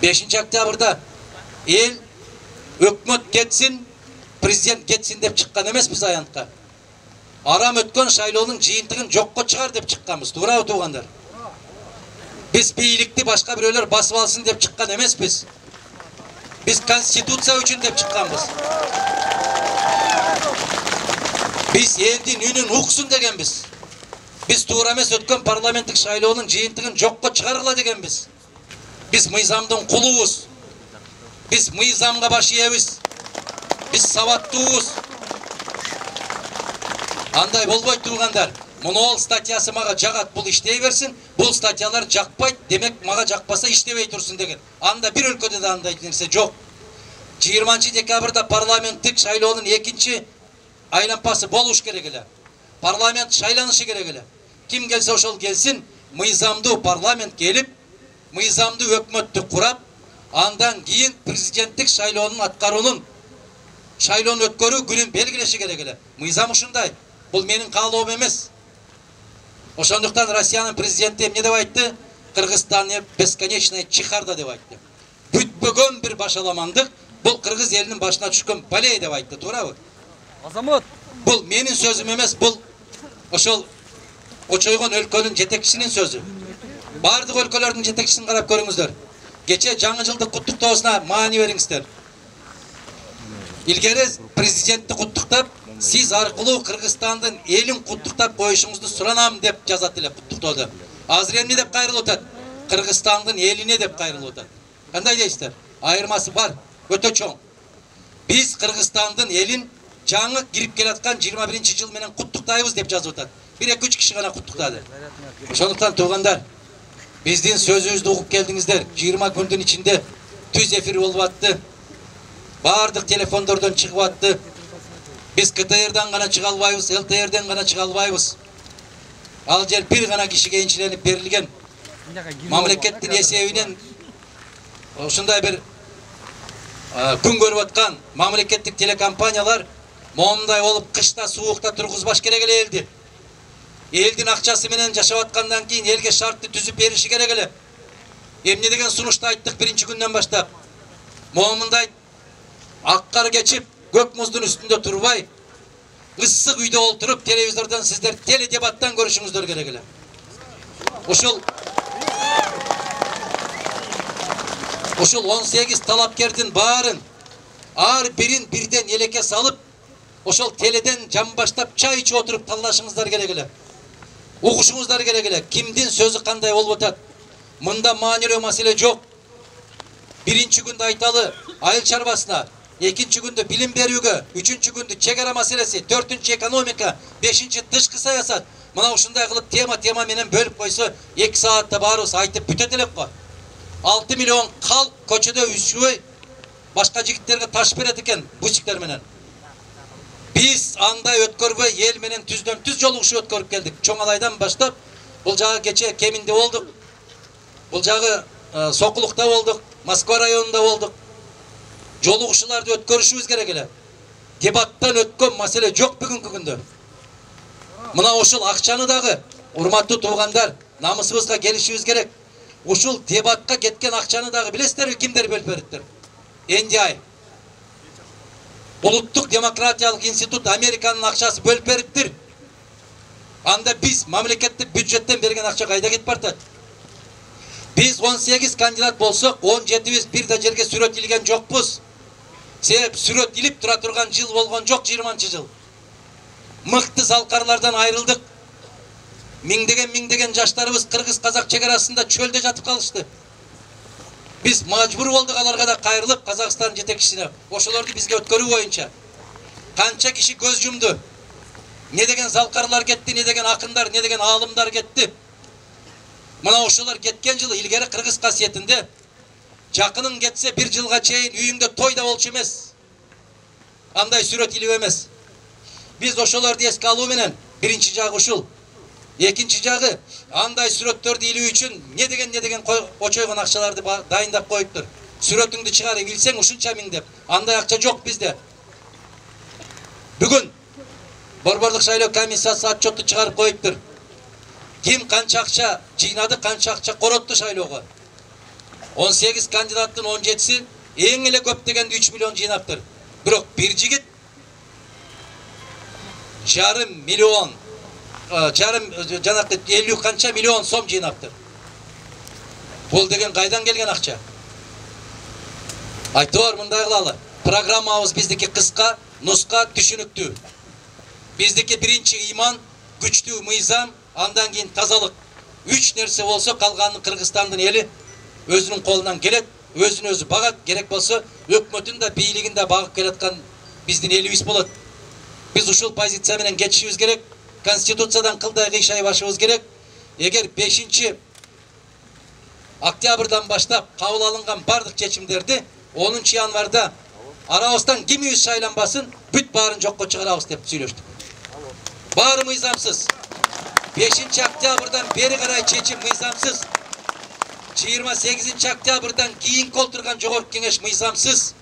5 октябрда ел өкмөт кетсин, президент кетсин деп чыккан эмеспиз аянтка. Арам өткөн шайлоонун жыйынтыгын жокко чыгар деп чыкканбыз. Туурабы туугандар? Биз бийликти башка бирөөлөр басып алсын деп чыккан эмеспиз. Biz konstitusiya üçün dep çıkkanbız. Biz eldin үнүн уксун дегенбиz. Biz туура эмес өткөн парламенттик шайлоонун жыйынтыгын жокко чыгаргыла дегенбиz. Biz мыйзамдын кулубуз. Biz мыйзамга баш ийебиз. Biz сабаттуубуз. Андай болбойт туугандар. Мунол статьясы мага жагат, бул иштей берсин. Бул статьялар жакпайт, демек мага жакпаса иштебей турсун деген. Анда бир өлкөдө да андай нерсе жок. 20 декабрда парламенттик шайлоонун экинчи айлампасы болуш керек эле. Парламент шайланышы керек эле. Ким келсе ошол келсин, мыйзамдуу парламент келип, мыйзамдуу өкмөттү курап, андан кийин президенттик шайлоонун аткаруунун шайлоону өткөрүү күнүн белгилеши керек эле. Мыйзам ушундай. Бул менин каалоом эмес. Ошондуктан Россиянын президенти эмне деп айтты? Кыргызстан бесконечная чехарда деп айтты. Бүтпөгөн бир башаламандык, бул кыргыз элинин башына түшкөн балей деп айтты, туурабы? Азамат. Бул менин сөзүм эмес, бул ошол очойгон өлкөнүн жетекчисинин сөзү. Бардык өлкөлөрдүн жетекчисин карап көрүңүздөр. Кече жаңы жылдык куттуктоосуна маани бериңиздер. Илгери президентти куттуктап, siz аркылуу Кыргызстандын элин куттуктап коюшуңузду суранам деп жазат эле куттуктоодо. Азыр эмне деп кайрылып атат? Кыргызстандын элине деп кайрылып атат. Кандай дейсиздер? Айырмасы бар, өтө чоң. Биз Кыргызстандын элин жаңы кирип келаткан 21-жыл менен куттуктайбыз деп жазып атат. 1-2-3 киши гана куттуктады. Ошондуктан туугандар, биздин сөзүбүздү угуп келдиңиздер. 20 күндүн ичинде түз эфир болуп атты. Бардык телефондордон чыгып атты. Biz КТР'дан гана чыга албайбыз, ЛТР'ден гана чыга албайбыз. Ал жер бир гана кишиге энчиленип берилген. Мамлекеттин эсебинен ушундай бир күн көрүп аткан мамлекеттик телекомпаниялар момундай болуп кышта суукта тургузбаш керек эле элди. Элдин акчасы менен жашап аткандан кийин элге шартты түзүп бериши керек эле. Эмне деген сунушту айттык биринчи күндөн баштап. Момундай аккар кечип көк муздун үстүндө турбай, ысык үйдө олтуруп, телевизордон сиздер теледебаттан көрүшүңүздөр керек эле. Ушул 18 талапкердин баарын ар бирин бирден элекке салып, ошол теледен жамбаштап чай ичип отуруп таллашыңыздар керек эле. Угушуңуздар керек эле. Кимдин сөзү кандай болуп атат? Мында маанилүү маселе жок. Биринчи күндө айталы айыл чарбасына, экинчи күндө билим берүүгө, үчүнчү күндө чек ара маселеси, төртүнчү экономика, бешинчи тышкы саясат. Мына ушундай кылып тема менен бөлүп койсо 2 саатта баарыбыз айтып бүтөт элек го. 6 миллион калк көчөдө үшүбөй башка жигиттерге таш берет экен бусиктер менен. Биз андай өткөрбөй эл менен түздөн түз жолугушуп өткөрүп келдик. Чоңалайдан баштап бул жагы кече Кеминде болдук. Бул жагы Сокулукта болдук, Москва районунда болдук. Жолугушууларды өткөрүшүбүз керек эле. Дебаттан өткөн маселе жок бүгүнкү күндө. Мына ошол акчаны дагы урматтуу туугандар, намысыбызга келишибиз керек. Ушул дебатка кеткен акчаны дагы билесиздерби кимдер бөлүп бериптир? NDI. Улуттук демократиялык институт Американын акчасы бөлүп бериптир. Анда биз мамлекеттик бюджеттен берген акча кайда кетип бартат? Biz 18 kandidат болсок, 17'biz bir de жерге сүрөт илген жокпуз. Себеп сүрөт илип тура турган жыл болгон жок 20-жыл. Мыкты залкарлардан айрылдык. Миңдеген жаштарыбыз кыргыз-казак чек арасында чөлдө жатып калышты. Biz мажбур болдук аларга да кайрылып Казакстан жетекчисине. Ошолорду бизге өткөрүү боюнча. Канча киши көз жумду. Не деген залкарлар кетти, не деген акындар, не деген аалымдар кетти. Мына ошолор кеткен жылы илгери кыргыз касиетинде жакының кетсе 1 жылга чейин үйүңдө той да болчу эмес. Андай сүрөт илип эмес. Биз ошолорду эске алуу менен биринчи жагы ушул. Экинчи жагы андай сүрөттөрдү илүү үчүн не деген очойгон акчаларды дайындап коюптур. Сүрөтүңдү чыгарып илсең ушунча миң деп. Андай акча жок бизде. Бүгүн Борборлук шайлоо комиссиясы отчетту чыгарып коюптур. Ким канча акча жыйнады, канча акча коротту шайлоого. 18 кандидаттын 17-си эң эле көп дегенде 3 миллион жыйнаптыр. Бирок бир жигит жарым миллион жанакы 50 канча миллион сом жыйнаптыр. Бул деген кайдан келген акча? Айтор мындай кылалы. Программабыз биздики кыска, нуска, түшүнүктүү. Биздики биринчи иман, күчтүү мыйзам, андан кийин тазалык. 3 нерсе болсо калганын Кыргызстандын эли өзүнүн колунан келет, өзүн өзү багат, керек болсо өкмөтүн да бийлигин да багып келаткан биздин элибиз болот. Биз ушул позиция менен кетишибиз керек. Конституциядан кылдай кыйшай башыбыз керек. Эгер 5 октябрдан баштап кабыл алынган бардык чечимдерди 10 январда арабыздан кимибиз шайланбасын, бүт баарын жокко чыгарабыз деп сүйлөштүк. Баары мыйзамсыз. 5 октябрдан бери карай чечим мыйзамсыз. 28 октябрдан кийин колтурган жогорку кеңеш мыйзамсыз.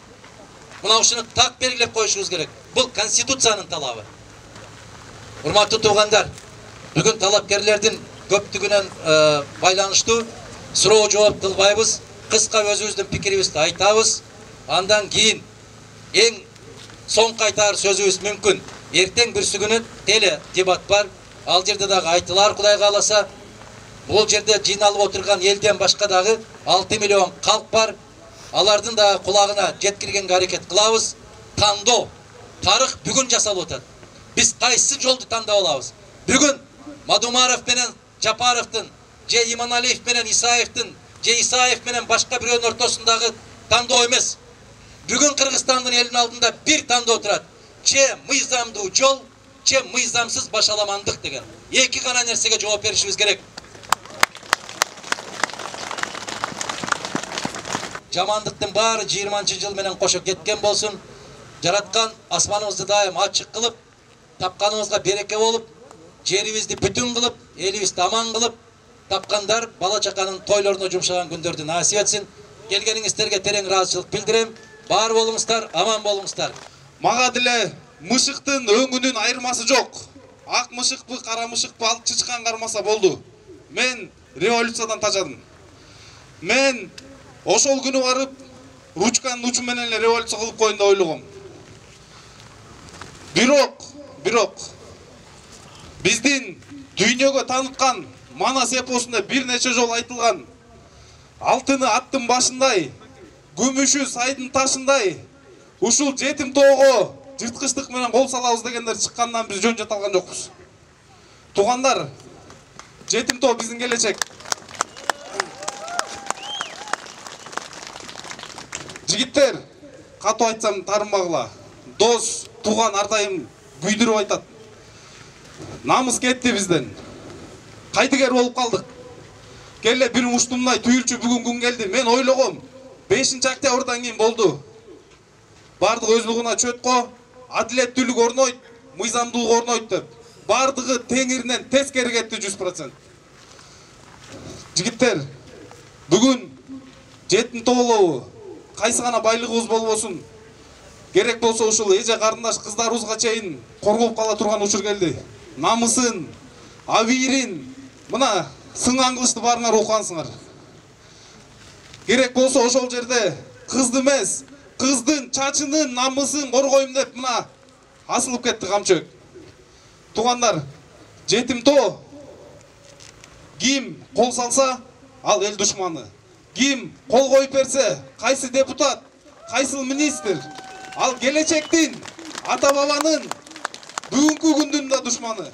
Мына ушуну так белгилеп коюшубуз керек. Бул конституциянын талабы. Урматтуу туугандар, бүгүн талапкерлердин көптүгүнөн байланыштуу суроо жооп кылбайбыз. Кыска өзүбүздүн пикирибизди айтабыз. Андан кийин эң соңку айтар сөзүбүз мүмкүн. Эртең бүрсүгүнү теле дебат бар. Ал жерде дагы айтылар, Кудай кааласа. Бул жерде жыйналып отурган элден башка дагы 6 миллион калк бар. Алардын да кулагына жеткиргенге аракет кылабыз. Тандоо, тарых бүгүн жасалып атат. Биз кайсы жолду тандап алабыз? Бүгүн Мадумаров менен Жапаровдун, же Иманалиев менен Исаевдин, же Исаев менен башка бирөөнүн ортосундагы тандоо эмес. Бүгүн Кыргызстандын элинин алдында бир тандоо турат. Че мыйзамдуу жол, че мыйзамсыз башаламандык деген. Эки гана нерсеге жооп беришибиз керек. Жамандыктын баары 20-жыл менен кошо кеткен болсун. Жараткан асманыбызды дайым ачык кылып, тапканыбызга береке болуп, жерибизди бүтүн кылып, элибизди аман кылып, тапкандар бала чаканын тойлоруна жумшаган күндөрдү насип этсин. Келгениңиздерге терең ыраазычылык билдирем. Бар болуңуздар, аман болуңуздар. Мага деле мышыктын өңүнүн айырмасы жок. Ак мышыкпы, кара мышыкпы, ал чычкан кармаса болду. Мен революциядан тажадым. Мен ошол күнү барып, ручканын учу менен эле революция кылып коеюн деп ойлогом. Бирок биздин дүйнөгө тааныткан Манас эпосунда бир нече жолу айтылган алтыны аттын башындай, күмүшү сайдын ташындай, ушул жетим тоого жырткычтык менен кол салабыз дегендер чыккандан биз жөн жата алган жокпуз. Туугандар, жетим тоо биздин келечек. Жигиттер, катуу айтсам тарынбагыла. Дос, тууган ар дайым күйдүрүп айтат. Намыс кетти бизден. Кайтыгер болуп калдык. Келе бир муштумдай түйүлчү бүгүн күн келди. Мен ойлогом, 5 октябрдан кийин болду. Бардык өз нугуна чөткө, адилеттүүлүк орнойт, мыйзамдуулук орнойт деп. Бардыгы теңиринен тескери кетти 100%. Жигиттер, бүгүн жетим тоолобу, кайсы гана байлыгыбыз болбосун, керек болсо ушул эже карындаш кыздарыбызга чейин коргоп кала турган учур келди. Намысын, абийирин, мына сынган кылычты баарыңар окугансыңар. Керек болсо ошол жерде кызды эмес, кыздын чачынын намысын коргойм деп мына асылып кетти камчөк. Туугандар, жетим тоо ким кол салса, ал эл душманы. Ким кол коюп берсе, кайсы депутат, кайсы министр, ал келечектин, ата бабанын, бүгүнкү күндүн да душманы.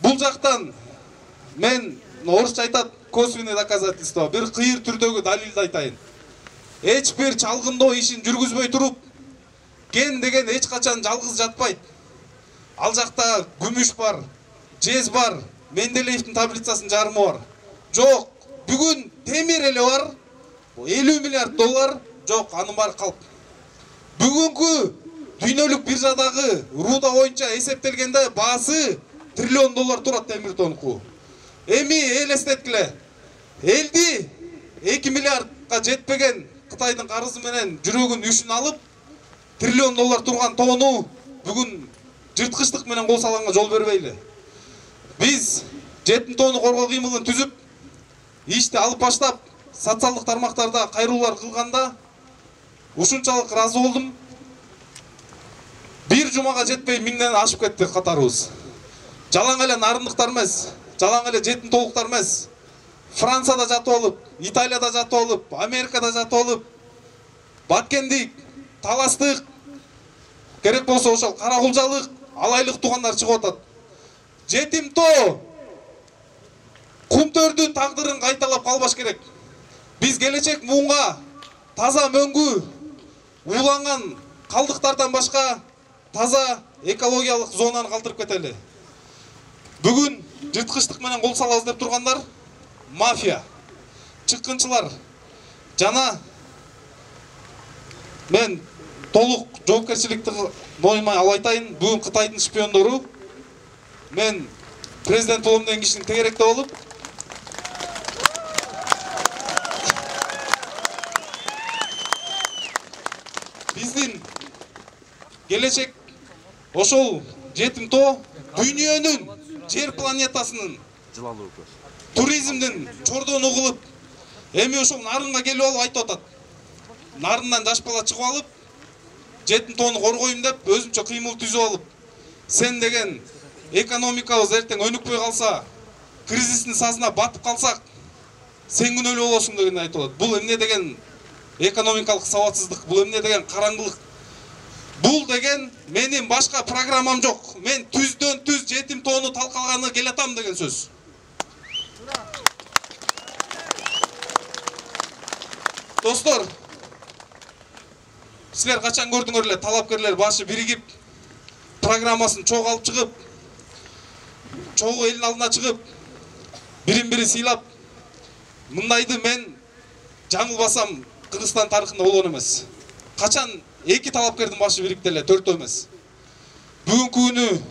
Бул жактан мен орусча айтат, косвенный доказательство, бир кыйыр түрдөгү далилди айтайын. Эч бир чалгындоо ишин жүргүзбөй туруп, кен деген эч качан жалгыз жатпайт. Ал жакта күмүш бар, жез бар, Менделеевдин таблицасынын жарымы бар. Жок, бүгүн темир эле бар, 50 миллиард доллар, жок, анын баары калп. Бүгүнкү дүйнөлүк биржадагы рууда боюнча эсептелгенде баасы триллион доллар турат темир тонку. Эми элестеткиле, элди 2 миллиардка жетпеген Кытайдын карызы менен жүрөгүн үшүн алып, триллион доллар турган тоону бүгүн жырткычтык менен кол салганга жол бербейли. Биз жетим тоону коргоо кыймылын түзүп, ишти алып баштап, социалдык тармактарда кайрылуулар кылганда ушунчалык ыраазы болдум. Бир жумага жетпей 1000ден ашып кетти катарыбыз. Жалаң эле нарындыктар эмес, жалаң эле жетим толуктар эмес. Францияда жатып алып, Италияда жатып алып, Америкада жатып алып, баткендик, таластык, керек болсо ошол каракулжалык, алайлык туугандар чыгып атат. Жетим тоо Кумтөрдүн тагдырын кайталап калбаш керек. Биз келечек муунга таза мөңгү, ууланган калдыктардан башка таза экологиялык зонаны калтырып кетели. Бүгүн жырткычтык менен кол салабыз деп тургандар мафия, чыккынчылар жана мен толук жоопкерчиликти мойнума алып айтайын. Бүгүн Кытайдын шпиондору мен президент болом деген кишинин тегеректе болуп биздин келечек ошол жетим тоо дүйнөнүн жер планетасынын туризмдин чордону кылып эми ошол нарынга келип алып айтып атат. Нарындан жаш бала чыгып алып жетим тоону коргойм деп өзүнчө кыймыл түзүп алып, сен деген экономикабыз эртең өнүкпөй калса, кризистин сазына батып калсак, сен күнөөлүү болосуң деген айтып атат. Бул эмне деген экономикалык сабатсыздык, бул эмне деген караңгылык. Бул деген менин башка программам жок. Мен түздөн түз жетим тоону талкалаганы келатам деген сөз. Достор, силер качан көрдүңөр эле талапкерлер башы биригип, программасын чогуу алып чыгып, чогуу элдин алдына чыгып, бирин-бири сыйлап, мындайды мен жаңылбасам Кыргызстан тарыхында болгон эмес. Качан эки талапкердин башы бирикти эле, төртөө эмес. Бүгүнкү күнү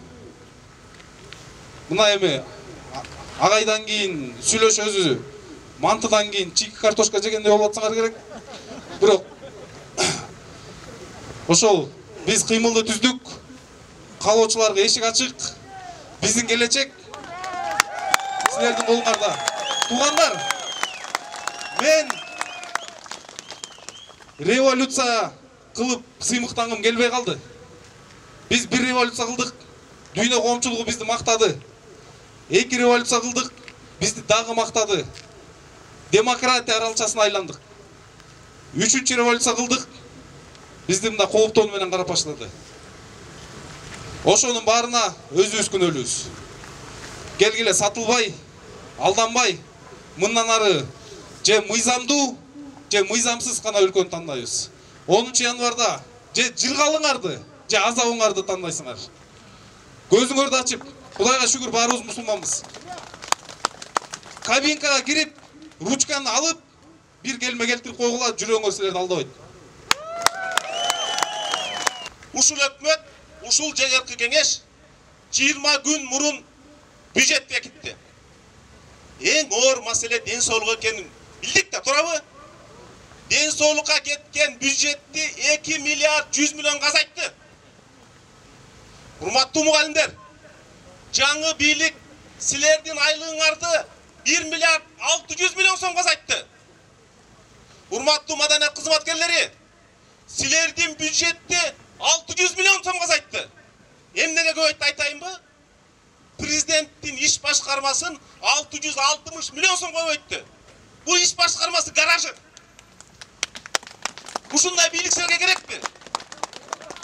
мына эми агайдан кийин сүйлөшөзү, мантыдан кийин чийки картошка жегендей болуп атсаңар керек. Бирок ошол биз кыймылды түздүк, каалоочуларга эшик ачык. Биздин келечек силердин колуңарда. Туугандар, мен революция кылып сыймыктангым келбей калды. Биз бир революция кылдык, дүйнө коомчулугу бизди мактады. Эки революция кылдык, бизди дагы мактады. Демократия аралчасына айландык. Үчүнчү революция кылдык, бизди мында кооптоо менен карап баштады. Ошонун баарына өзүбүз күнөөлүүбүз. Келгиле сатылбай, алданбай, мындан ары же мыйзамдуу, же мыйзамсыз гана өлкөнү тандайбыз. 10 январда же жыргалыңарды, же азабыңарды тандайсыңар. Көзүңөрдү ачып, Кудайга шүгүр баарыбыз мусулманбыз. Кабинкага кирип, ручканы алып, бир келме келтирип койгула, жүрөгүңөр силерди алдабайт. Ушул өкмөт, ушул жогорку кеңеш 20 күн мурун бюджет бекитти. Эң оор маселе ден соолук экенин билдик да, туурабы? Ден соолукка кеткен бюджетти 2 миллиард 100 миллион азайтты. Урматтуу мугалимдер, жаңы бийлик силердин айлыгыңарды 1 миллиард 600 миллион сомго азайтты. Урматтуу маданият кызматкерлери, силердин бюджетти 600 миллион сомго азайтты. Эмнеге көп айтайынбы? Президенттин иш башкармасын 660 миллион сомго көбөйттү. Бул иш башкармасы гаражы. Ушундай бийлик силерге керекпи?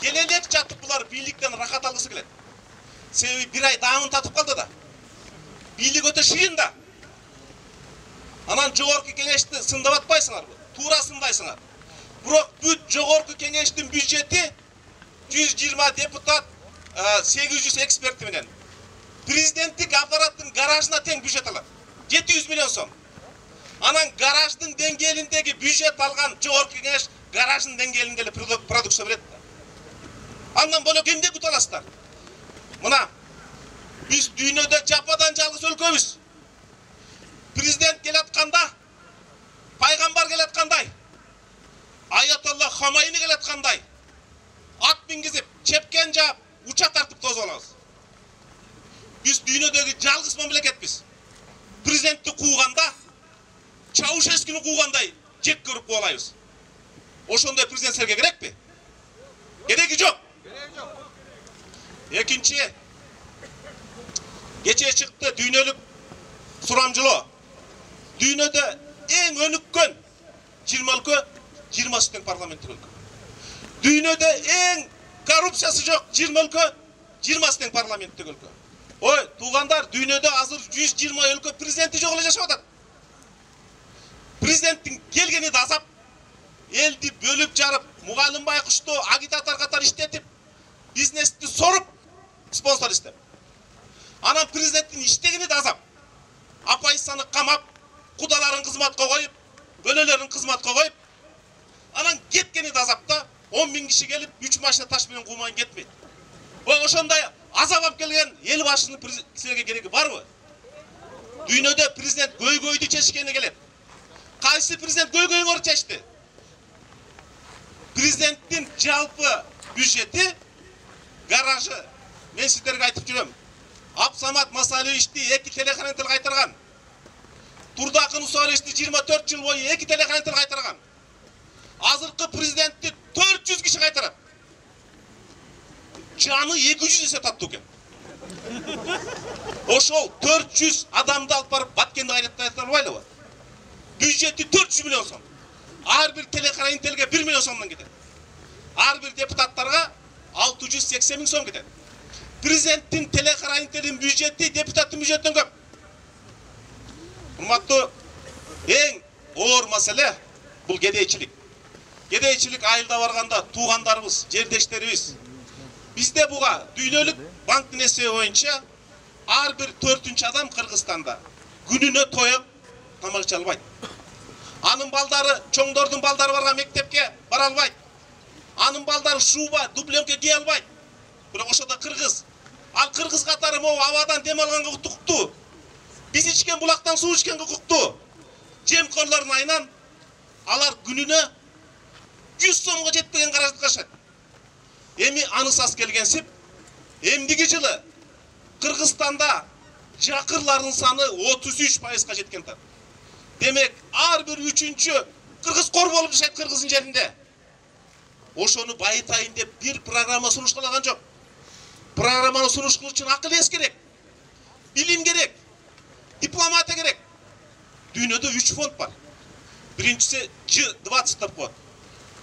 Келелек жатып булар бийликтен рахат алгысы келет. Себеби бир ай даамын татып калды да. Бийлик өтө шыйын да. Анан жогорку кеңешти сындап атпайсыңарбы? Туура сындайсыңар. Бирок бүт жогорку кеңештин бюджети 120 депутат, 800 эксперти менен президенттик аппараттын гаражына тең бюджет алат. 700 миллион сом. Анан гараждын деңгээлиндеги бюджет алган жогорку кеңеш гараждын деңгээлинде эле продукция берет. Андан бөлөк эмне күтө аласыздар? Мына биз дүйнөдө жападан жалгыз өлкөбүз. Президент келатканда, пайгамбар келаткандай, Аятолла Хамайни келаткандай, ат мингизип, чепкен жаап, уча тартып тосуп алабыз. Биз дүйнөдөгү жалгыз мамлекетпиз. Президентти кууганда Чаушескини куугандай жек көрүп кубалайбыз. Ошондой президенттерге керекпи? Кереги жок. Экинчи, кече чыкты дүйнөлүк сурамжылоо. Дүйнөдө эң өнүккөн 20 өлкө 20 тең парламенттик өлкө. Дүйнөдө эң коррупциясы жок 20 өлкө 20 тең парламенттик өлкө. Ой, туугандар, дүйнөдө азыр 120 өлкө президенти жок эле жашап атат. Президенттин келгени да азап, элди бөлүп жарып, мугалим байкушту агитатор катары иштетип, бизнести соруп, спонсор иштеп. Анан президенттин иштегени да азап. Апайсаны камап, кудаларын кызматка коюп, бөлөлөрүн кызматка коюп, анан кеткени да азапта 10 000 киши келип 3 машина таш менен куумайын кетпейт. Ошондой азап алып келген эл башчынын силерге кереги барбы? Дүйнөдө президент көйгөйдү чечкени келет. Кайсы президент көйгөйүңөр чечти? Президенттин жалпы бюджети, гаражы, мен сиздерге айтып жүрөм. Абсамат Масалиевичти 2 телеканал кайтарган. Турдакын Усалевичти 24 жыл бою 2 телеканал кайтарган. Азыркы президентти 400 киши кайтарат. Жаны 200 есе таттуу экен. Ошол 400 адамды алып барып Баткенди кайтара албайлыбы? Бюджети 400 миллион сом. Ар бир телеканалге 1 миллион сомдон кетет. Ар бир депутаттарга 680 000 сом кетет. Президенттин телеканалдын бюджети депутаттын бюджеттен көп. Урматтуу, эң оор маселе бул кедейчилик. Кедейчилик айылда барганда туугандарыбыз, жердештерибиз. Бизде буга дүйнөлүк банктын эсеби боюнча ар бир 4-чү адам Кыргызстанда күнүнө тоюп тамак иче албайт. Анын балдары, чоңдордун балдары барган мектепке бара албайт. Анын балдары шуба, дубленке кие албайт. Бирок ошодо кыргыз. Ал кыргыз катары могу абадан дем алганга укуктуу. Биз ичкен булактан суу ичкенге укуктуу. Жемкорлордун айынан алар күнүнө 100 сомго жетпеген каражат кашат. Эми анысас келгенсип, эмдиги жылы Кыргызстанда жакырлардын саны 33%га жеткен тат. Демек, ар бир 3-чү кыргыз кор болуп жашайт кыргыздын жеринде. Ошону байытайын деп бир программа сунушталган жок. Программаны сунуштоо үчүн акыл эс керек. Билим керек. Дипломатия керек. Дүйнөдө 3 фонд бар. Биринчиси G20 деп коет.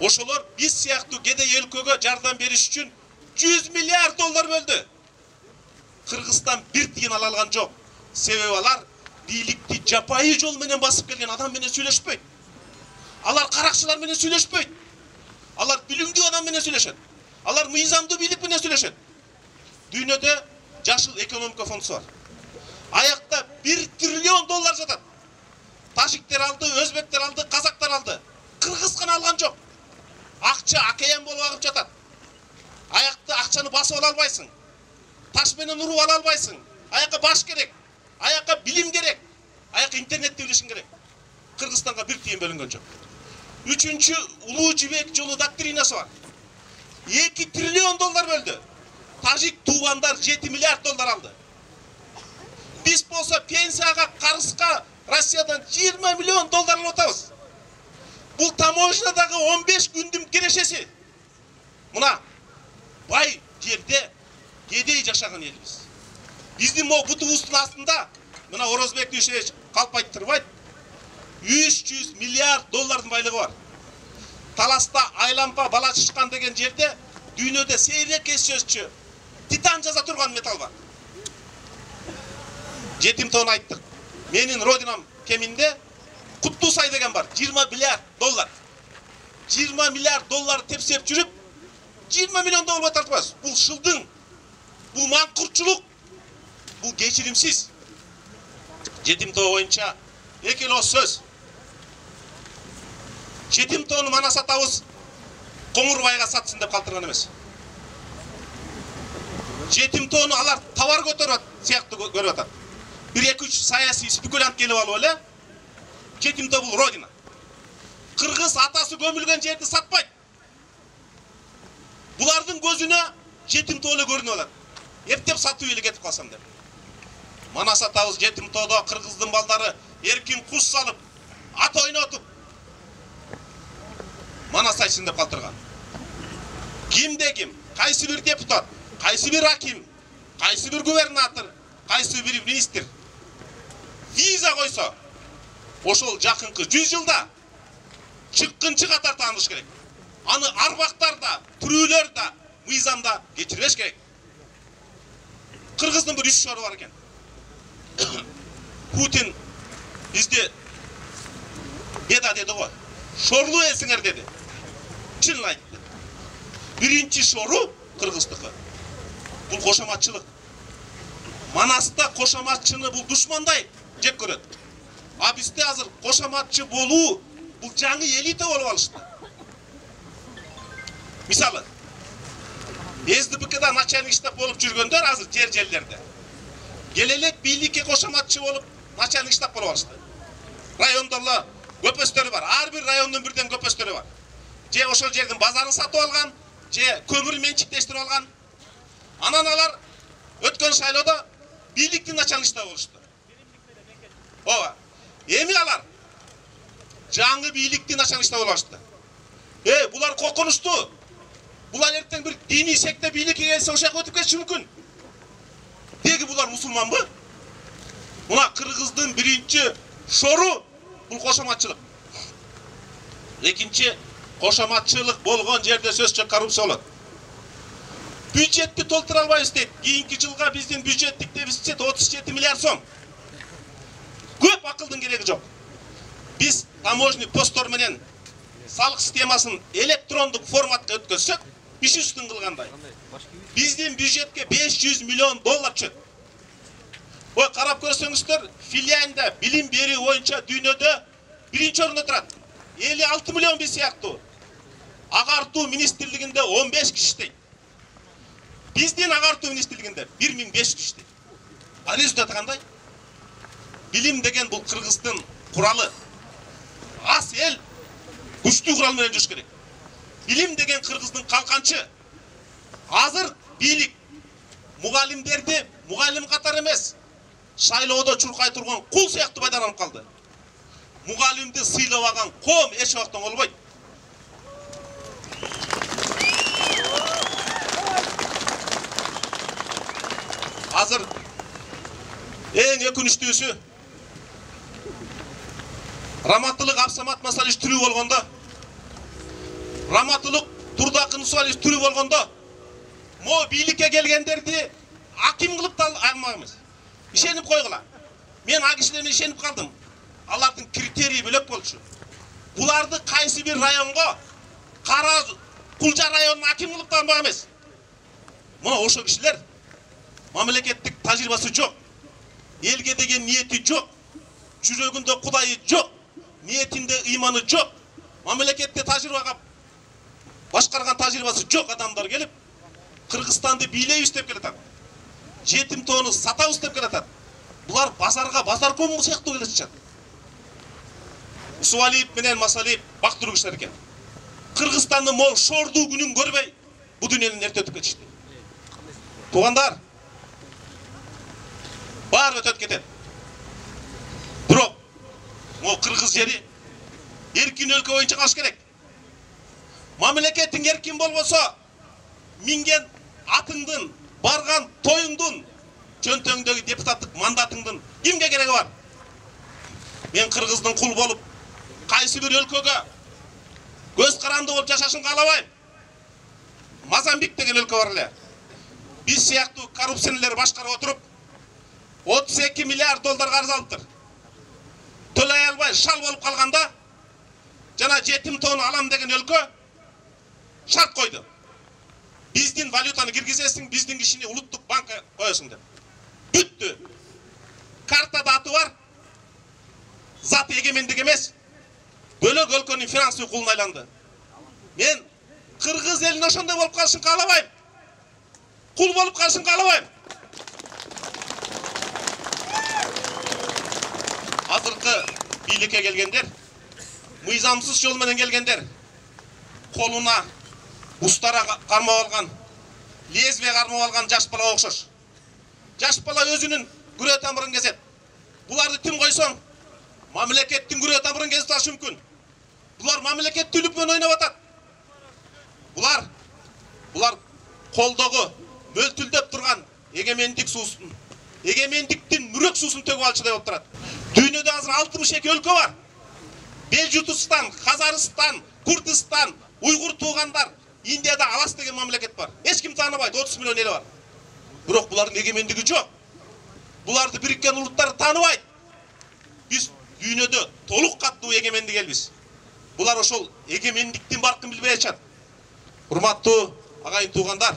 Ошолор биз сыяктуу кедей өлкөгө жардам бериш үчүн 100 миллиард доллар бөлдү. Кыргызстан бир тиын ала алган жок. Себеби алар бийликти жапайы жол менен басып келген адам менен сүйлөшпөйт. Алар каракчылар менен сүйлөшпөйт. Алар билимдүү адам менен сүйлөшөт. Алар мыйзамдуу бийлик менен сүйлөшөт. Дүйнөдө жашыл экономика фондусу бар. Аякта 1 триллион доллар жатат. Тажиктер алды, өзбектер алды, казактар алды. Кыргыз гана алган жок. Акча акаян болуп агып жатат. Аякта акчаны басып ала албайсың. Таш менен уруп ала албайсың. Аякка баш керек. Аякка билим керек. Аякка интернетти билишиң керек. Кыргызстанга 1 тиын бөлүнгөн жок. 3-чү Улуу Жибек жолу доктринасы бар. 2 триллион доллар бөлдү. Тажик туугандар 7 миллиард доллар алды. Биз болсо пенсияга, карызга Россиядан 20 миллион доллар алып атабыз. Бул таможнядагы 15 күндүн керешеси. Мына бай жерде кедей жашаган элбиз. Биздин могу бутубуздун астында мына Орозбек Дүйшевич калп айттырбайт. 300 миллиард доллардын байлыгы бар. Таласта айлампа бала чышкан деген жерде дүйнөдө сейрек кесчөчү титан жаза турган металл бар. Жетим тоон айттык. Менин родинам Кеминде Куттусай деген бар. 20 миллиард доллар. 20 миллиард доллар тепсеп жүрүп 20 миллион доллар тартпайбыз. Бул шылдың. Бул манкуртчулук. Бул кечиримсиз. Жетим тоо боюнча экило сөз. Жетим тоону мана сатабыз, Коңурбайга сатсын деп калтырган эмес. Жетим тоону алар товар көтөрөт, сыяктуу көрүп атат. 1-2-3 саясий спекулянт келип алып эле. Жетим тоо бул родина. Кыргыз атасы көмүлгөн жерди сатпайт. Булардын көзүнө жетим тоо эле көрүнүп алат. Эптеп сатып эле кетип калсам деп. Мана сатабыз жетим тоодо кыргыздын балдары эркин куш салып, ат ойнотуп манасайсын деп калтырган. Кимде ким, кайсы бир депутат, кайсы бир аким, кайсы бир губернатор, кайсы бир министр виза койсо, ошол жакынкы 100 жылда чыккынчы катар тааныш керек. Аны арбактарда, түрүүлөрдө, мыйзамда кечирбеш керек. Кыргыздын бир үч шору бар экен. Путин бизде беда деди го. Шорлуу элсиңер деди. Чын айтты. Биринчи шору кыргыздыкы. Бул кошоматчылык. Манаста кошоматчыны бул душмандай жек көрөт. А бизде азыр кошоматчы болуу бул жаңы элита болуп алышты. Мисалы, СДПКда начальник штаб болуп жүргөндөр азыр жерлерде. Келелек бийликке кошоматчы болуп начальник штаб болуп алышты. Райондорла көпөстөрү бар. Ар бир райондун бирден көпөстөрү бар. Же ошол жердин базарын сатып алган, же көмүр менчиктештирип алган. Анан алар өткөн шайлоодо бийликтин начальник штабы болушту. Ооба. Эми алар жаңы бийликтин начальник штабы болуп алышты. Булар коркунучтуу. Булар эртең бир диний секте бийликке келсе ошол жака өтүп кетиши мүмкүн. Деги булар мусулманбы? Мына Кыргыздын биринчи шору бул кошоматчылык. Экинчи кошоматчылык болгон жерде сөзсүз коррупция болот. Бюджетти толтура албайбыз дейт. Кийинки жылга биздин бюджеттик дефицит 37 миллиард сом. Көп акылдын кереги жок. Биз таможный посттор менен салык системасын электрондук форматка өткөзсөк, иш үстүн кылгандай. Биздин бюджетке 500 миллион доллар түшөт. Ой, карап көрсөңүздөр, Финляндия билим берүү боюнча дүйнөдө биринчи орунда турат. 56 миллион биз сыяктуу. Агартуу министрлигинде 15 киши иштейт. Биздин агартуу министрлигинде 1500 киши иштейт. Ал результаты кандай? Билим деген бул Кыргыздын куралы. Ас эл күчтүү курал менен жүрүш керек. Билим деген Кыргыздын калканчы. Азыр бийлик мугалимдерди мугалим катары эмес, шайлоодо чуркай турган кул сыяктуу пайдаланып калды. Мугалимди сыйлабаган ком эч убактан болбойт. Азыр эң өкүнүчтүүсү Раматылык Абсамат Масалич түрүү болгондо, Раматылык Турдакын Усалич түрүү болгондо, мо бийликке келгендерди аким кылып да алмагыз. Ишенип койгула. Мен а кишилерге ишенип калдым. Алардын критерийи бөлөк болчу. Буларды кайсы бир районго Кара Кулжа районун аким кылып да алмак эмес. Мына ошол кишилер мамлекеттик тажрыйбасы жок. Элге деген ниети жок. Жүрөгүндө Кудайы жок. Ниетинде ыйманы жок. Мамлекетте тажрыйбага башкарган тажрыйбасы жок адамдар келип Кыргызстанды бийлейбиз деп келатат. Жетим тоону сатабыз деп келатат. Булар базарга базар кому сыяктуу келишет. Усуалиев менен Масалиев бактыруу кишилер экен. Кыргызстандын мол шордуу күнүн көрбөй бу дүйнөнүн эрте өтүп кетишти. Туугандар, баары өтөп кетет. Бирок могу Кыргыз жери эркин өлкө боюнча калыш керек. Мамлекетиң эркин болбосо, минген атыңдын, барган тоюңдун, чөнтөңдөгү депутаттык мандатыңдын кимге кереги бар? Мен Кыргыздын кул болуп, кайсы бир өлкөгө көз каранды болуп жашашын каалабайм. Мозамбик деген өлкө бар эле. Биз сыяктуу коррупционерлер башкарып отуруп, 32 миллиард доллар карыз алыптыр. Төлөй албай шал болуп калганда, жана жетим тоону алам деген өлкө шарт койду. Биздин валютаны киргизесиң, биздин кишини улуттук банкка коесуң деп. Бүттү. Картада аты бар. Зат эгемендик эмес. Бөлөк өлкөнүн финансый кулуна айланды. Мен Кыргыз элин ошондой болуп калышын каалабайм. Кул болуп калышын каалабайм. Азыркы бийликке келгендер, мыйзамсыз жол менен келгендер, колуна устара кармап алган, лезвие кармап алган жаш бала окшош. Жаш бала өзүнүн күрө тамырын кезет. Буларды тим койсоң, мамлекеттин күрө тамырын кесип ташы мүмкүн. Булар мамлекеттүүлүк менен ойноп атат. Булар колдогу мөлтүлдөп турган эгемендик суусун, эгемендиктин мүрөк суусун төгүп алчыдай болуп турат. Дүйнөдө азыр 62 өлкө бар. Белжутустан, Казарстан, Курдистан, Уйгур туугандар, Индияда Алас деген мамлекет бар. Эч ким тааныбайт, 30 миллион эли бар. Бирок булардын эгемендиги жок. Буларды Бириккен Улуттар тааныбайт. Биз дүйнөдө толук каттуу эгемендик элбиз. Булар ошол эгемендиктин баркын билбей атышат. Урматтуу агайын туугандар,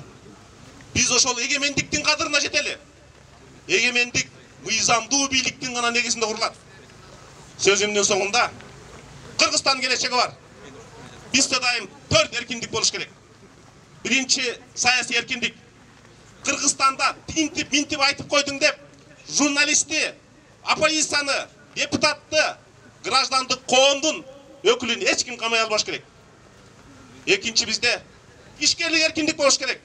биз ошол эгемендиктин кадырына жетели. Эгемендик мыйзамдуу бийликтин гана негизинде курулат. Сөзүмдүн соңунда Кыргызстан келечеги бар. Бизде дайым 4 эркиндик болуш керек. Биринчи саясий эркиндик. Кыргызстанда тинтип айтып койдуң деп, журналистти, оппозицияны, депутатты, граждандык коомдун өкүлүн эч ким камай албаш керек. Экинчи бизде ишкерлик эркиндик болуш керек.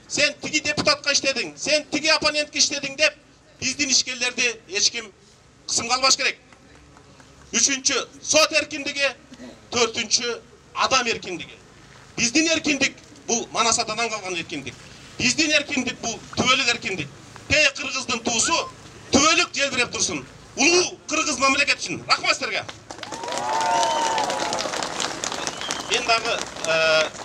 Сен тиги депутатка иштедиң, сен тиги оппонентке иштедиң деп, биздин ишкерлерди эч ким кысымга албаш керек. Үчүнчү сот эркиндиги, төртүнчү адам эркиндиги. Биздин эркиндик бул Манасатадан калган эркиндик. Биздин эркиндик бул түбөлүк эркиндик. Тээ кыргыздын туусу түбөлүк желбиреп турсун. Улуу кыргыз мамлекет үчүн. Рахмат силерге.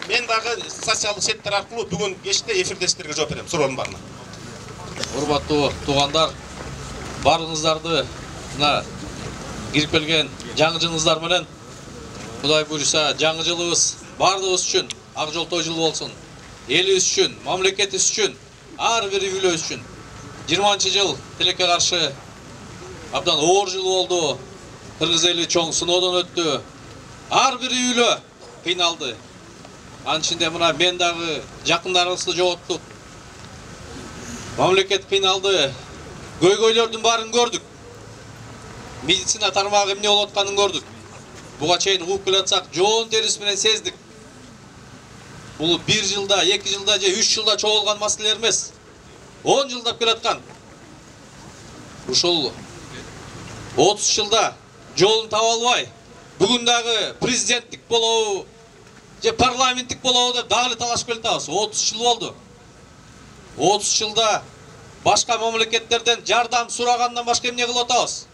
Мен дагы социалдык сеттер аркылуу бүгүн кечте эфирде силерге жооп берем. Суроонун барына. Урматтуу туугандар, баарыңыздарды мына кирип келген жаңы жылыңыздар менен Кудай буйруса жаңы жылыбыз баардыгыбыз үчүн ак жол той жылы болсун. Элибиз үчүн, мамлекетибиз үчүн, ар бир үйлөбүз үчүн 20 жыл тилекке каршы абдан оор жыл болду. Кыргыз эли чоң сыноодон өттү. Ар бир үйлө кыйналды. Анын ичинде мына мен дагы жакындарыбызды жоготтук. Мамлекет кыйналды. Көйгөйлөрдүн баарын көрдүк. Медицина тармагы эмне болуп атканын көрдүк. Буга чейин угуп келатсак, жоон терisi менен сездик. Бул 1 жылда, 2 жылда же 3 жылда чогулган маселелер эмес. 10 жылдап келаткан. Ушул 30 жылда жолун таба албай, бүгүн дагы президенттик болобу же парламенттик болобу деп дагы талашып келатабыз. 30 жыл болду. 30 жылда башка мамлекеттерден жардам сурагандан башка эмне кылып атабыз?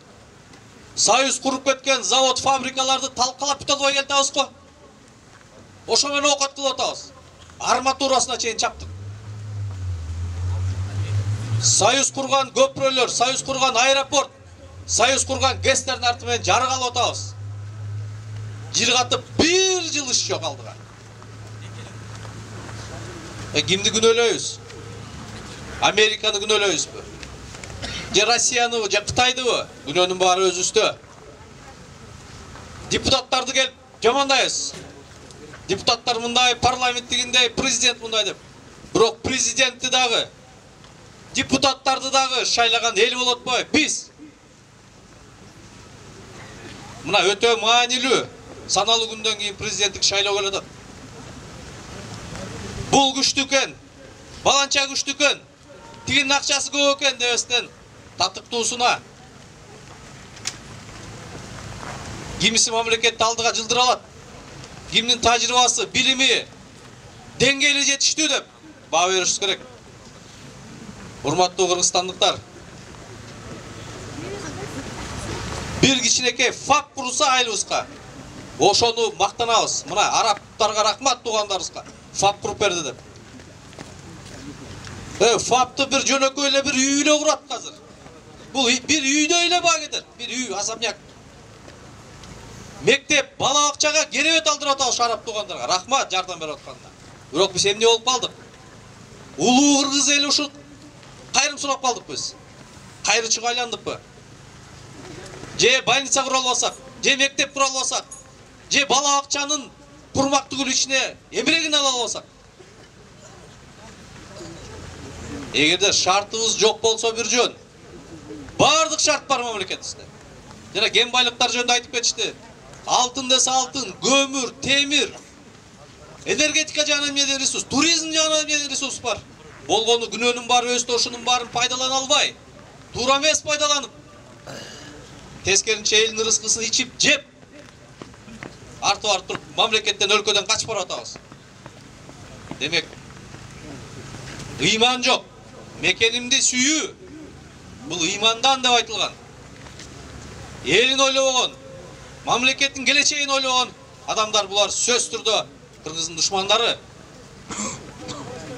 Союз куруп кеткен завод, фабрикаларды талкалап бүтө албай келатабыз го. Ошо менен окот кылып атабыз. Арматурасына чейин чаптык. Союз курган көпүрөлөр, союз курган аэропорт, союз курган ГЭСтердин арты менен жарык алып атабыз. Жер катып 1 жыл иш жок алдыга. Кимди күнөөлөйбүз? Американы күнөөлөйбүзбү? Же Россияны, же Кытайдыбы? Күнөөнүн баары өзүбүздө. Депутаттарды келип жамандайбыз. Депутаттар мындай, парламенттигиндей, президент мындай деп. Бирок президентти дагы, депутаттарды дагы шайлаган эл болот атпайбы? Биз. Мына өтө маанилүү, саналуу күндөн кийин президенттик шайлоо келет атат. Бул күчтүү экен, баланча күчтүү экен, тигинин акчасы көп экен дебестен татыктуусуна кимиси мамлекетти алдыга жылдыра алат, кимдин тажрыйбасы, билими, деңгээли жетиштүү деп баа беришибиз керек. Урматтуу кыргызстандыктар, бир кичинекей фак курса айылыбызга, ошону мактанабыз. Мына арабтарга рахмат, туугандарыбызга фак куруп берди деп. Фапты бир жөнөкөй эле бир үй эле курат азыр. Бул бир үйдө эле баа кетет, бир үй, особняк. Мектеп, бала бакчага керебет алдырып атабыз араб туугандарга. Рахмат жардам берип атканда. Бирок биз эмне болуп калдык? Улуу кыргыз эли ушул кайрым сурап калдык биз. Кайрычыга айландыкпы? Же больница кура албасак, же мектеп кура албасак, же бала бакчанын курмактуу ичине эмерегин ала албасак. Эгерде шартыбыз жок болсо бир жөн, бардык шарт бар мамлекетибизде. Жана кен байлыктар жөнүндө айтып кетишти. Алтын десе алтын, көмүр, темир, энергетика жагынан эмне ресурс, туризм жагынан эмне ресурс бар. Болгону күнөөнүн баары өзү ошонун баарын пайдалана албай, туура эмес пайдаланып. Teskеринче элдин ырыскысын ичип жеп артып туруп мамлекеттен өлкөдөн качып барып атабыз. Демек ыйман жок. Мекенимди сүйүү бул ыймандан деп айтылган. Элин ойлобогон, мамлекеттин келечегин ойлобогон адамдар булар сөз түрдө кыргыздын душмандары.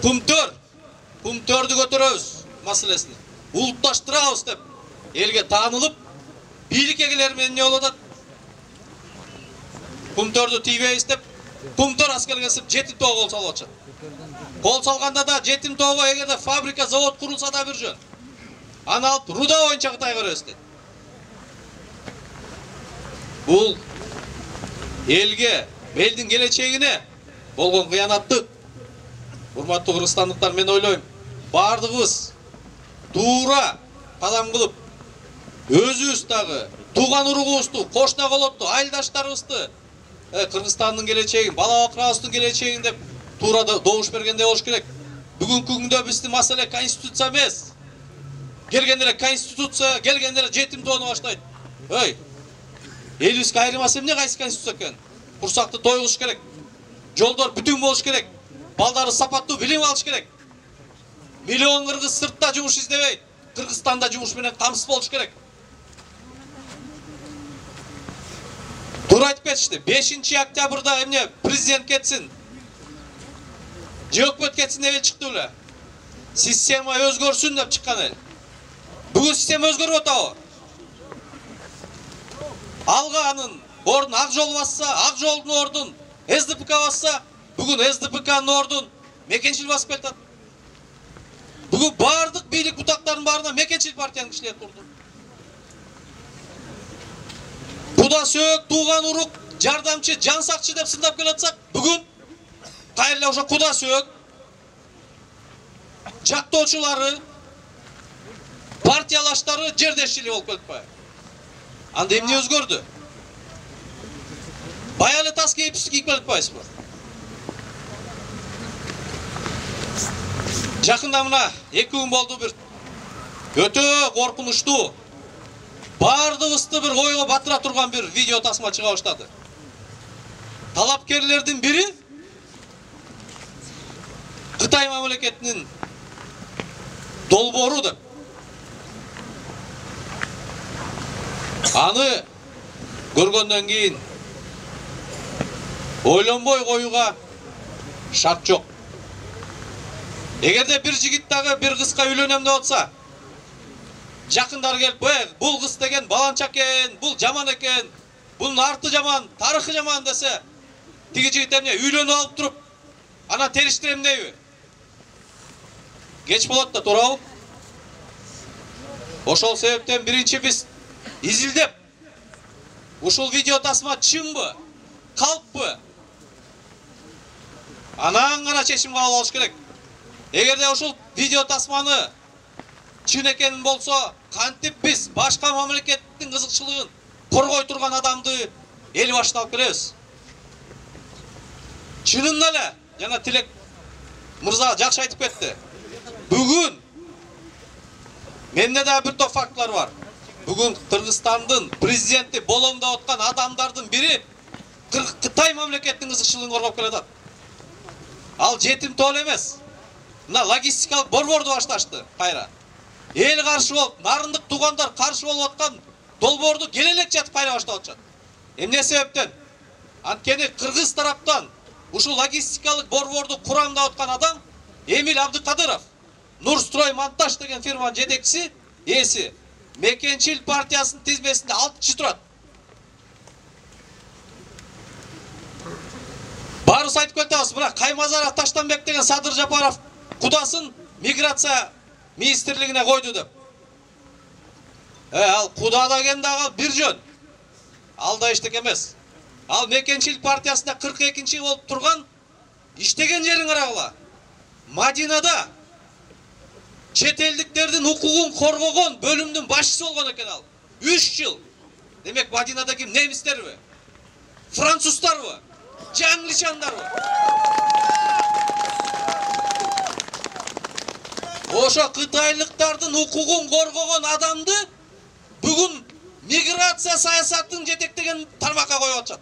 Пумтөрдү көтөрөбүз маселесин. Улутташтырабыз деп элге таанылып, бийлик эгелери менен эмне болуп атат? Пумтөрдү тийбейбиз деп, пумтөр аскергесип жетим тоого кол салып атышат. Кол салганда да жетим тоого эгерде фабрика, завод курулса да бир жөн. Аны алып руда боюнча кытай көрөбүз дейт. Бул элге, элдин келечегине болгон кыянаттык. Урматтуу кыргызстандыктар, мен ойлойм, бардыгыбыз туура кадам кылып, өзүбүз дагы тууган уругубузду, кошуна колотту, айылдаштарыбызды Кыргызстандын келечегин, бала бакырабыздын келечегин деп туура добуш бергенде болуш керек. Бүгүнкү күндө биздин маселе конституция эмес. Келгенде эле конституция, келгенде эле жетим тоону баштайт. Элибизге айырмасы эмне кайсы конституция экен? Курсакты тойгуш керек. Жолдор бүтүн болуш керек. Балдары сапаттуу билим алыш керек. Миллион кыргыз сыртта жумуш издебейт. Кыргызстанда жумуш менен камсыз болуш керек. Туура айтып кетишти. 5-октябрда эмне президент кетсин. Же өкмөт кетсин деп чыкты эле. Система өзгөрсүн деп чыккан эл. Бүгүн система өзгөрүп атабы? Алга анын ордун Ак жол басса, Ак жолдун ордун СДПК басса, бүгүн СДПКнын ордун Мекенчил басып кетет. Бүгүн бардык бийлик бутактарынын баарына Мекенчил партиянын кишилери турду. Куда сөөк, тууган урук, жардамчы, жан сакчы деп сындап келатсак, бүгүн кайра ошо куда сөөк, жактоочулары, партиялаштары жердешчили болуп кетпайбы? Анда эмне өзгөрдү? Бая эле тас кийип келип атпайсызбы? Жакында мына 2 күн болду, бир өтө коркунучтуу, бардыгыбызды бир ойго батыра турган бир видео тасма чыга баштады. Талапкерлердин бири Кытай мамлекетинин долбоору деп. Аны көргөндөн кийин ойлонбой коюуга шарт жок. Эгерде бир жигит дагы бир кызга үйлөнөм деп атса, жакындар келип, бул кыз деген баланчак экен, бул жаман экен, бунун арты жаман, тарыхы жаман десе, тиги жигит эмне үйлөнүп алып туруп, ана териштирем дейби? Кеч болот да, туурабы? Ошол себептен биринчи биз изилдеп, ушул видео тасма чынбы, калппы? Анан гана чечим кабыл алыш керек. Эгерде ушул видео тасманы чын экенин болсо, кантип биз башка мамлекеттин кызыкчылыгын коргой турган адамды эл башына алып келебиз? Чынында эле, жана Тилек мырза жакшы айтып кетти. Бүгүн менде да бир топ фактылар бар. Бүгүн Кыргызстандын президенти болом деп аткан адамдардын бири Кытай мамлекеттин кызыкчылыгын коргоп келатат. Ал жетим тоо эмес. Мына логистикалык борборду башташты кайра. Эл каршы болуп, нарындык туугандар каршы болуп аткан долбоорду келелек жатып кайра баштап атышат. Эмне себептен? Анткени кыргыз тараптан ушул логистикалык борборду курамдап аткан адам Эмиль Абдыкадыров, Нурстрой монтаж деген фирманын жетекчиси, эси Мекенчил партиясынын тизмесинде 6 киши турат. Баарыбыз айтып кетебиз, мына Каймазара Таштанбек деген Садыр Жапаров кудасын миграция министрлигине койду деп. Ал куда деген дагы бир жөн. Ал да эчтеке эмес. Ал Мекенчил партиясында 42-чи болуп турган иштеген жерин карагыла. Мадинада чет элдиктердин укугун коргогон бөлүмдүн башчысы болгон экен ал. 3 жыл. Демек Мадинада ким? Немистерби? Француздарбы? же англичандарбы? Ошо кытайлыктардын укугун коргогон адамды бүгүн миграция саясатын жетектеген тармакка коюп атышат.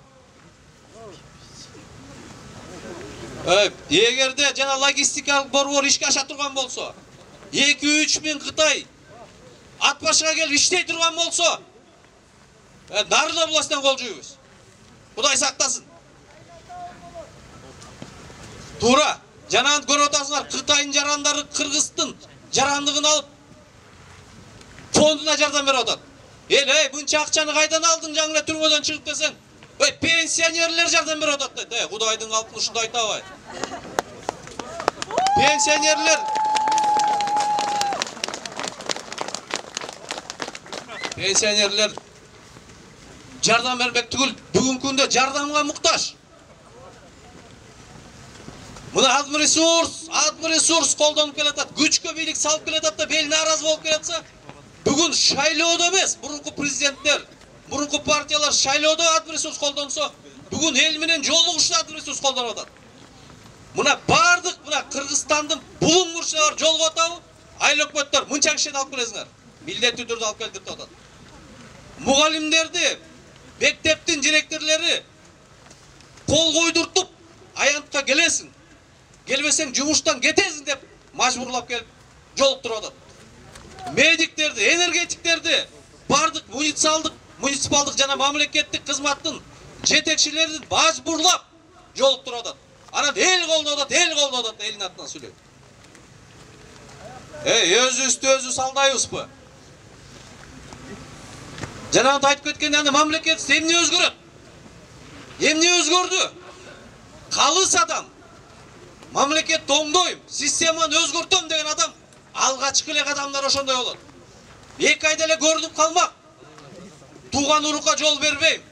Эгерде жана логистикалык борбор ишке аша турган болсо, 2-3 миң Кытай ат башыга келип иштей турган болсо, Нарын областынан кол жуйбуз. Кудай сактасын. Туура, жана көрүп атасыңар, Кытайдын жарандары Кыргыздын жарандыгын алып фондуна жардам берип атат. Эй, мынча акчаны кайдан алдың жаңы эле түрмөдөн чыгып десең, пенсионерлер жардам берип атат дейт. Кудайдын калпын ушундай айта албайт. Пенсионерлер жардам бербек түгүл, бүгүнкү күндө жардамга муктаж. Мына адмын ресурс колдонуп келатат, күчкө бийлик салып келатат да бел нааразы болуп келатса, бүгүн шайлоодо эмес, мурунку президенттер, мурунку партиялар шайлоодо адмын ресурс колдонсо, бүгүн эл менен жолугушта адмын ресурс колдонуп атат. Мына бардык Кыргызстандын булуң мурчалары жолго атабы, айыл өкмөттөр мынча кишини алып келесиңер. Милдеттүү түрдө алып келдип атат. Мугалимдерди, мектептин директорлори кол койдуртуп, аянтка келесиң. Келбесең жумуштан кетесиң деп мажбурлап келип жолуктуруп атат. Медиктерди, энергетиктерди, бардык муниципалдык жана мамлекеттик кызматтын жетекчилерин мажбурлап жолуктуруп атат. Анан эл колдоп атат, элдин атынан сүйлөйт. Өзүбүздү алдайбызбы? Жана айтып кеткенде аны мамлекет эмне өзгөрөт? Эмне өзгөрдү? Калыс адам мамлекетти оңдойм, системаны өзгөртөм деген адам алгачкы эле адамдар ошондой болот. 2 айда эле көрүнүп калмак. Тууган урукка жол бербейм,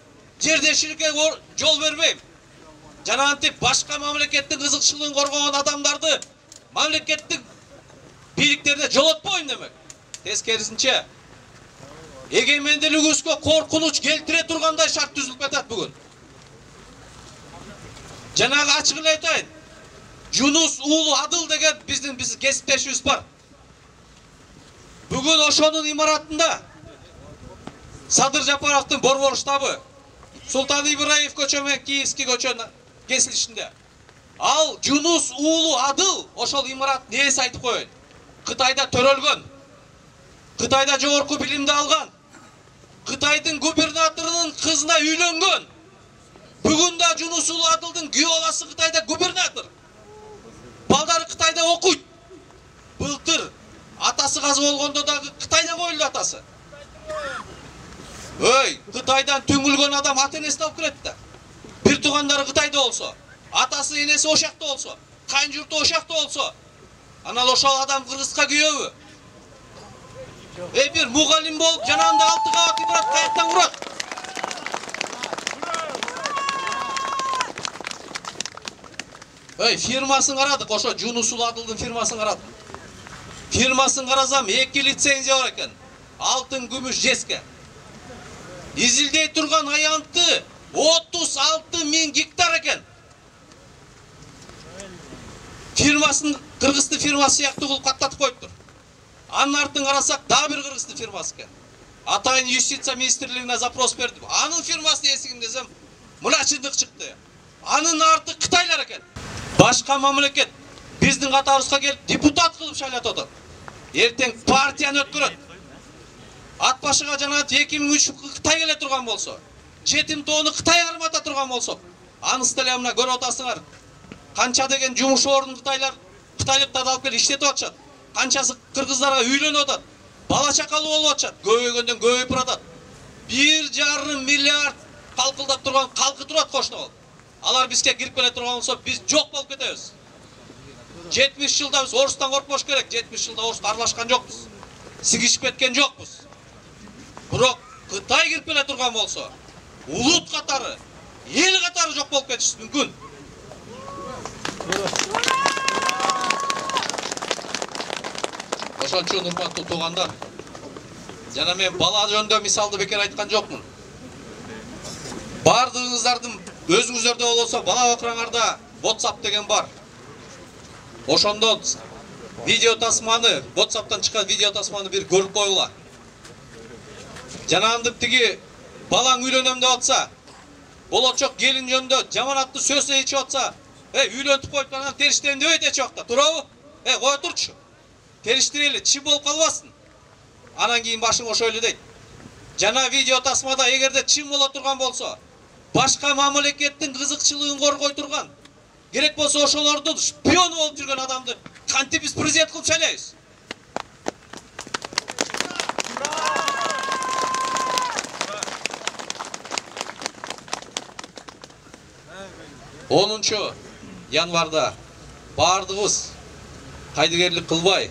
жердешиликке жол бербейм. Жана антип башка мамлекеттин кызыкчылыгын коргогон адамдарды мамлекеттик бийликтерде жолотпойм демек. Тескерисинче эгемендүүлүгүбүзгө коркунуч келтире тургандай шарт түзүлүп кетет бүгүн. Жанагы ачык эле айтайын. Жунус уулу Адыл деген биздин кесиптешибиз бар. Бүгүн ошонун имаратында Садыр Жапаровдун борбор штабы Султан Ибраев көчө менен Киевский көчөнүн кесилишинде. Ал Жунус уулу Адыл ошол имараттын ээси айтып коёйн. Кытайда төрөлгөн, Кытайда жогорку билимди алган, Кытайдын губернаторунун кызына үйлөнгөн. Бүгүн да Жунус уулу Адылдын күйөө баласы Кытайда губернатор. Балдары Кытайда окуйт. Былтыр атасы казы болгондо дагы Кытайда коюлду атасы. Кытайдан түңүлгөн адам ата энесин алып келет да. Бир туугандары Кытайда болсо, атасы энеси ошакта болсо, кайын журту ошакта болсо, анан ошол адам Кыргызга күйөөбү? Бир мугалим болуп, жанагында 6 кабат имарат каяктан курат? Фирмасын карадык, ошо Жунус уулу Адылдын фирмасын карадык. Фирмасын карасам 2 лицензия бар экен. Алтын, күмүш, жеске. Изилдей турган аянты 36 миң гектар экен. Фирмасын Кыргыздын фирмасы сыяктуу кылып каттатып коюптур. Анын артын карасак, дагы бир Кыргыздын фирмасы экен. Атайын юстиция министрлигине запрос бердим. Анын фирмасынын эсигин десем, мына чындык чыкты. Анын арты Кытайлар экен. Башка мамлекет биздин катарыбызга келип депутат кылып шайлатып атат. Эртең партияны өткөрөт. Ат башыга жана 2003 Кытай келе турган болсо, жетим тоону Кытай кармата турган болсо, анысы деле мына көрүп атасыңар. Канча деген жумуш ордун Кытайлыктарды алып келип иштетип атышат. Канчасы кыргыздарга үйлөнүп атат. Бала чакалуу болуп атышат. Көбөйгөндөн көбөйүп баратат. 1,5 миллиард калкылдап турган калкы турат кошуна. Алар бизге кирип келе турган болсо, биз жок болуп кетебиз. 70 жылда биз орустан коркпош керек. 70 жылда орус аралашкан жокпуз. Сигишип кеткен жокпуз. Бирок Кытай кирип келе турган болсо, улут катары, эл катары жок болуп кетиши мүмкүн. Ошон үчүн урматтуу туугандар, жана мен бала жөнүндө мисалды бекер айткан жокмун. Бардыгыңыздардын өзүңүздөрдө болсо бала окураңарда WhatsApp деген бар. Ошондо видео тасманы, WhatsApp'тан чыккан видео тасманы бир көрүп койгула. Janandып тиги балаң үйлөнөм деп атса, болочок келин жөнүндө жаманаттуу сөз айтып атса, үйлөнтүп коюп анан териштирем дебейт эч убакта. Туурабы? Кое турчу. Териштирели, чим болуп калбасын. Анан кийин башың ошо эле дейт. Жана видео тасмада эгерде чим боло турган болсо, башка мамлекеттин кызыкчылыгын коргой турган, керек болсо ошолордун шпиону болуп жүргөн адамды кантип биз президент кылып шайлайбыз? Onuncu yanvarda bardığız kaydıgerlik kılbay,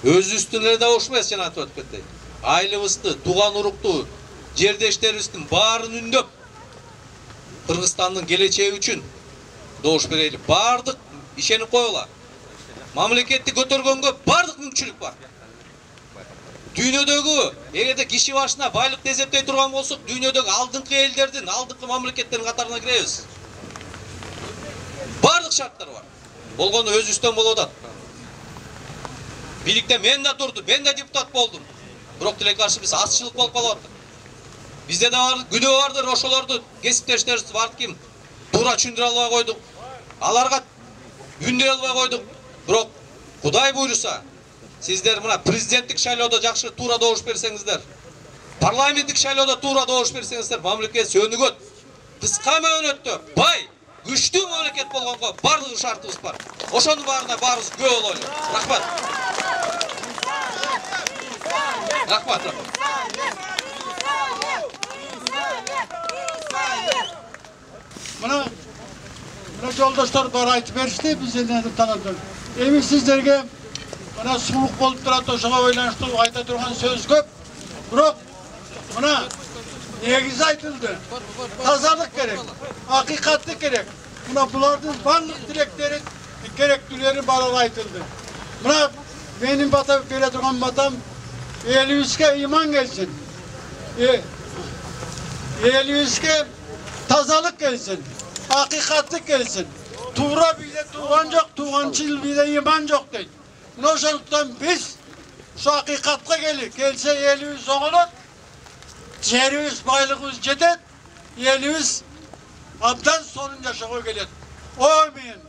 öz üstünleri de hoşmayız janat ötüp ketти. Aylыбызды, туган урукту, жердештерибиздин баарын үндөп, Кыргызстандын келечеги үчүн добуш берели. Бардык ишенип коела. Мамлекетти көтөргөнгө бардык мүмкүнчүлүк бар. Дүйнөдөгү эгерде киши башына байлыкты эсептей турган болсок, дүйнөдөгү алдыңкы элдердин, алдыңкы мамлекеттердин катарына киребиз. Бардык шарттар бар. Болгону өзүбүздөн болуп атат. Бийликте мен да турду, мен да депутат болдум. Бирок тилекке каршы биз азчылык болуп калып атат. Бизде да бар, күнөө бардыр, ошолорду кесиптештерибиз бар ким туура түшүндүрө албай койдук. Аларга үндөй албай койдук. Бирок Кудай буйруса, сиздер мына президенттик шайлоодо жакшы туура добуш берсеңиздер, парламенттик шайлоодо туура добуш берсеңиздер, мамлекет өнүгөт. Кыска мөөнөттө бай, күчтүү мамлекет болгонго бардык шартыбыз бар. Ошонун баарына баарыбыз күбө бололу. Рахмат. Рахмат. Мына жолдоштор бар айтып беришти, биз эне таанадык. Эми сиздерге мына суулук болуп турат, ошого байланыштуу айта турган сөз көп. Бирок мына негизи айтылды. Тазалык керек, акыйкаттык керек. Мына булардын барлык тилектери, керектүүлөрү баары айтылды. Мына менин бата бере турган батам элибизге иман келсин. Элибизге тазалык келсин, акыйкаттык келсин. Туура бийде тууган жок, тууганчыл бийде иман жок дейт. Мына ошондуктан биз ушу акыйкатка келсе элибиз оңолот, жерибиз, байлыгыбыз жетет, элибиз абдан сонун жашоого келет. Амин.